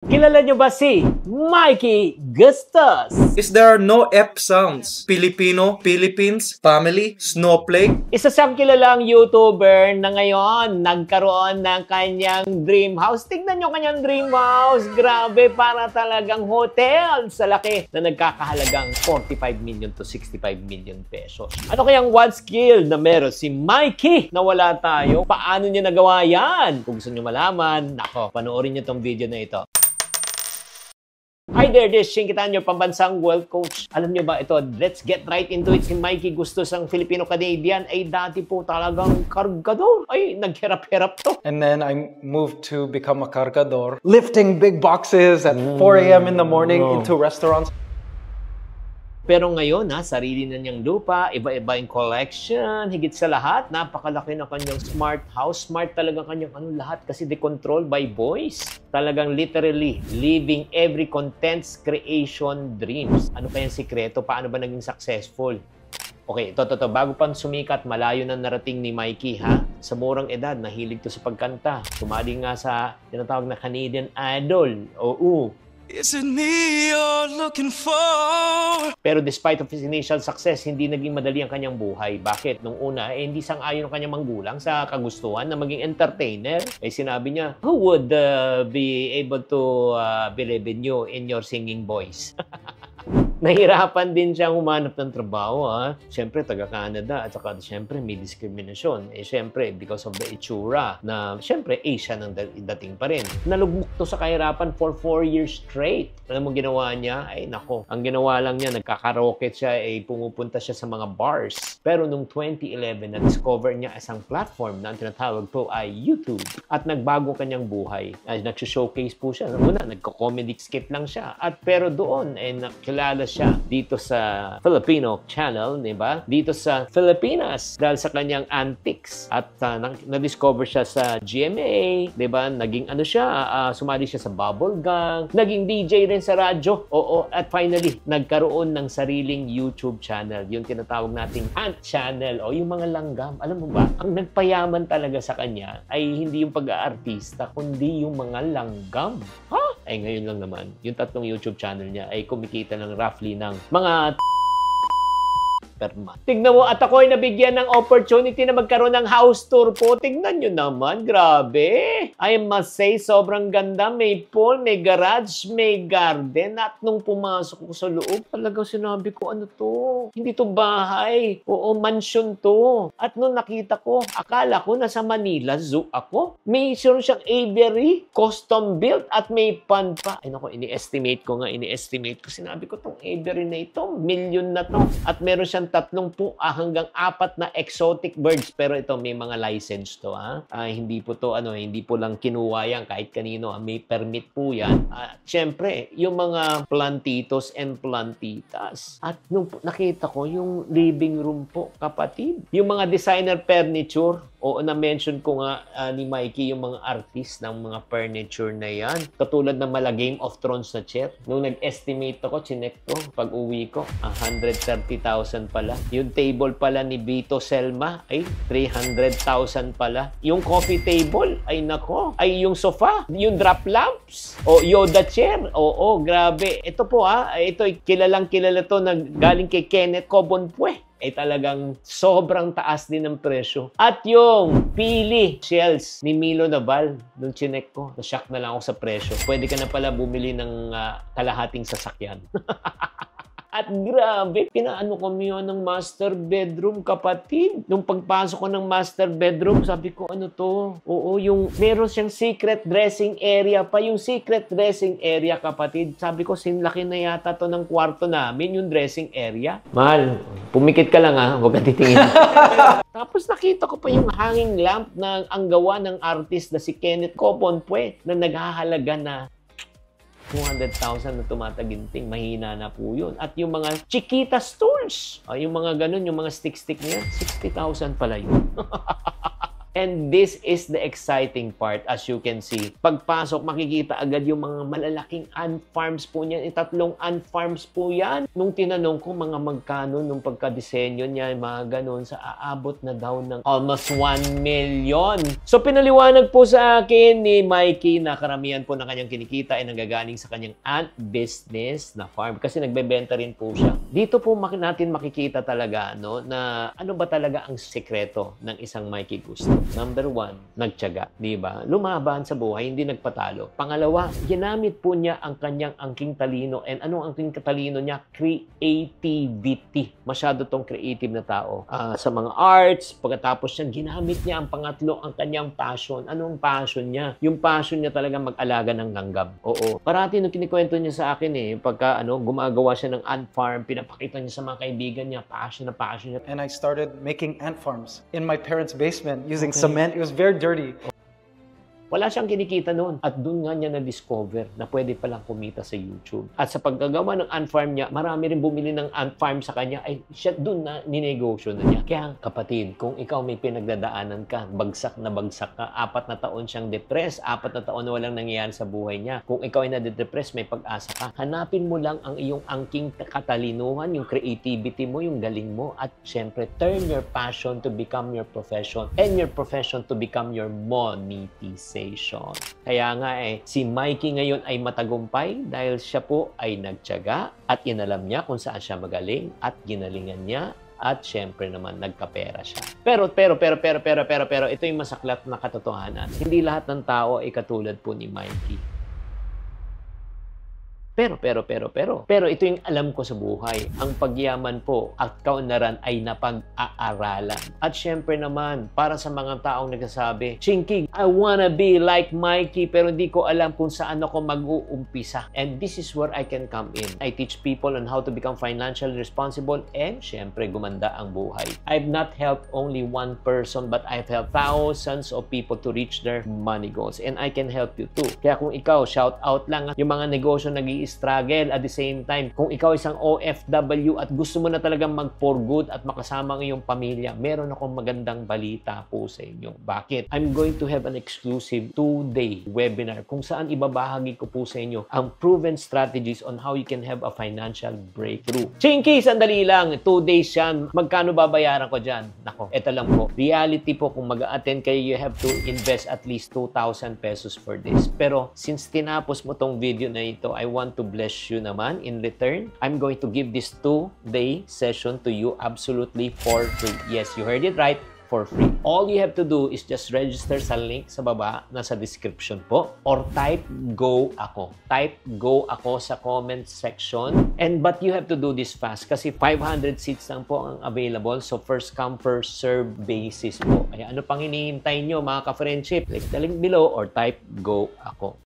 Kilala nyo ba si Mikey Gustos? Is there no F sounds? Filipino, Philippines, family, snowflake? Isa siyang kilalang YouTuber na ngayon nagkaroon ng kanyang dream house. Tignan nyo kanyang dream house. Grabe, para talagang hotel sa laki na nagkakahalagang 45 million to 65 million pesos. Ano kayang one skill na meron si Mikey na wala tayo? Paano niya nagawa yan? Kung gusto nyo malaman, nako, panoorin nyo tong video na ito. Hi there, this is Shinkitan, your pambansang wealth coach. Alam nyo ba ito? Let's get right into it. Si Mikey Gustos, ang Filipino-Canadian, ay dati po talagang kargador. Ay, naghirap-hirap to. And then I moved to become a cargador, lifting big boxes at 4 a.m. in the morning into restaurants. Pero ngayon, sarili na niyang lupa, iba-iba yung collection, higit sa lahat, napakalaki na kanyang smart house. Smart talaga kanyang lahat kasi controlled by voice. Talagang literally living every content's creation dreams. Ano kayang sikreto? Paano ba naging successful? Okay, ito. Bago pang sumikat, malayo na narating ni Mikey, ha? Sa murang edad, nahilig to sa pagkanta. Sumali nga sa tinatawag na Canadian Idol. Oo. Is it me you're looking for? Pero despite of his initial success, hindi naging madali ang kanyang buhay. Bakit? Nung una, hindi sang-ayon ang kanyang manggulang sa kagustuhan na maging entertainer. Eh sinabi niya, who would be able to believe in you in your singing voice? Nahirapan din siyang humanap ng trabaho, ha? Siyempre, taga-Canada. At saka, siyempre, may diskriminasyon. Eh, siyempre, because of the itsura na, siyempre, Asian ang dating pa rin. Nalugmok to sa kahirapan for 4 years straight. Alam mo ginawa niya? Ay, nako. Ang ginawa lang niya, nagkakaroket siya, pumupunta siya sa mga bars. Pero nung 2011, na-discover niya isang platform na ang tinatawag po ay YouTube. At nagbago kanyang buhay. Nag-showcase po siya. Una, nagko-comedy skit lang siya. At pero doon, nakilala siya dito sa Filipino channel, di ba? Dito sa Pilipinas dahil sa kanyang antics at na-discover siya sa GMA, di ba? Naging sumali siya sa Bubble Gang, naging DJ rin sa radyo. Oo, at finally, nagkaroon ng sariling YouTube channel. Yung tinatawag nating Ant Channel o yung mga langgam. Alam mo ba, ang nagpayaman talaga sa kanya ay hindi yung pag-aartista, kundi yung mga langgam. Ha? Ay ngayon lang naman, yung tatlong YouTube channel niya ay kumikita ng roughly ng mga per month. Tignan mo, at ako ay nabigyan ng opportunity na magkaroon ng house tour po. Tignan nyo naman, grabe. I must say, sobrang ganda. May pool, may garage, may garden. At nung pumasok ko sa loob, talagang sinabi ko, ano to? Hindi to bahay. Oo, mansion to. At nung nakita ko, akala ko nasa Manila Zoo ako. May siyang aviary, custom built, at may pan pa. Ay naku, ini-estimate ko. Sinabi ko, tong aviary na ito, million na to. At meron siyang 30 hanggang 4 na exotic birds, pero ito may mga license to, ha. Hindi po to hindi po lang kinuha yan kahit kanino, may permit po yan. Syempre, yung mga plantitos and plantitas. At nung nakita ko yung living room po, kapatid, yung mga designer furniture, na-mention ko nga ni Mikey yung mga artist ng mga furniture na yan. Katulad ng mala Game of Thrones na chair. Nung nag-estimate ako, chinek ko, pag uwi ko, 130,000 pala. Yung table pala ni Vito Selma ay 300,000 pala. Yung coffee table, ay nako. Ay yung sofa, yung drop lamps, Yoda chair. Oo, grabe. Ito po ito kilalang kilala to na galing kay Kenneth Cobonpue. Ay talagang sobrang taas din ng presyo. At yung pili shells ni Milo Naval, nung chinek ko, na-shock na lang ako sa presyo. Pwede ka na pala bumili ng kalahating sasakyan. At grabe, pinaano kami yun ng master bedroom, kapatid. Nung pagpasok ko ng master bedroom, sabi ko, ano to? Oo, yung meron siyang secret dressing area pa. Yung secret dressing area, kapatid. Sabi ko, sinlaki na yata to ng kwarto namin, yung dressing area. Mahal, pumikit ka lang, huwag ka titingin. Tapos nakita ko pa yung hanging lamp na ang gawa ng artist na si Kenneth Cobonpue na naghahalaga na 200,000 na tumataginting. Mahina na po yun. At yung mga Chiquita stools, yung mga ganun, yung mga stick-stick niya, 60,000 pala yun. And this is the exciting part. As you can see, pagpasok, makikita agad yung mga malalaking ant farms po niyan. 3 ant farms po yan. Nung tinanong ko mga magkano nung pagka-disenyo niya, mga ganun, sa aabot na daw ng almost 1 million. So, pinaliwanag po sa akin ni Mikey na karamihan po ng kanyang kinikita ay nanggagaling sa kanyang ant business na farm kasi nagbebenta rin po siya. Dito po natin makikita talaga no, na ano ba talaga ang sekreto ng isang Mikey Gusto. Number 1, nagtiyaga. Diba? Lumaban sa buhay, hindi nagpatalo. Pangalawa, ginamit po niya ang kanyang angking talino. And ano ang angking talino niya? Creativity. Masyado tong creative na tao. Sa mga arts, pagkatapos niya, ginamit niya ang pangatlo, ang kanyang passion. Ano ang passion niya? Yung passion niya talaga mag-alaga ng langgam. Oo. Parati nung kinikwento niya sa akin pagka gumagawa siya ng ant farm, pinapakita niya sa mga kaibigan niya, passion na passion niya. And I started making ant farms in my parents' basement using cement. It was very dirty. Wala siyang kinikita noon. At doon nga niya na-discover na pwede palang kumita sa YouTube. At sa paggagawa ng ant farm niya, marami rin bumili ng ant farm sa kanya. Ay, siya doon na ninegosyo na niya. Kaya kapatid, kung ikaw may pinagdadaanan ka, bagsak na bagsak ka, 4 na taon siyang depressed, 4 na taon na walang nangyayari sa buhay niya. Kung ikaw ay nade-depress, may pag-asa ka. Hanapin mo lang ang iyong angking katalinuhan, yung creativity mo, yung galing mo. At syempre, turn your passion to become your profession and your profession to become your monetization. Kaya nga si Mikey ngayon ay matagumpay dahil siya po ay nagtiyaga at inalam niya kung saan siya magaling at ginalingan niya at syempre naman nagkapera siya. Pero ito yung masaklat na katotohanan. Hindi lahat ng tao ay katulad po ni Mikey. Pero ito yung alam ko sa buhay. Ang pagyaman po at kaunlaran ay napag-aaralan. At syempre naman, para sa mga taong nagsasabi, Chinky, I wanna be like Mikey pero hindi ko alam kung saan ako mag-uumpisa. And this is where I can come in. I teach people on how to become financially responsible and syempre gumanda ang buhay. I've not helped only one person but I've helped thousands of people to reach their money goals. And I can help you too. Kaya kung ikaw, shout out lang yung mga negosyo struggle at the same time. Kung ikaw isang OFW at gusto mo na talagang mag-for good at makasama ang iyong pamilya, meron akong magandang balita po sa inyo. Bakit? I'm going to have an exclusive 2-day webinar kung saan ibabahagi ko po sa inyo ang proven strategies on how you can have a financial breakthrough. Chinky, sandali lang. 2 days yan. Magkano babayaran ko dyan? Nako, eto lang po. Reality po, kung mag-attend kayo, you have to invest at least 2,000 pesos for this. Pero since tinapos mo tong video na ito, I want to bless you naman in return. I'm going to give this 2-day session to you absolutely for free. Yes, you heard it right. For free. All you have to do is just register sa link sa baba, nasa description po, or type Go Ako. Type Go Ako sa comment section. But you have to do this fast kasi 500 seats lang po ang available. So first come, first serve basis po. Kaya ano pang hinihintay nyo mga ka-friendship? Click the link below or type Go Ako.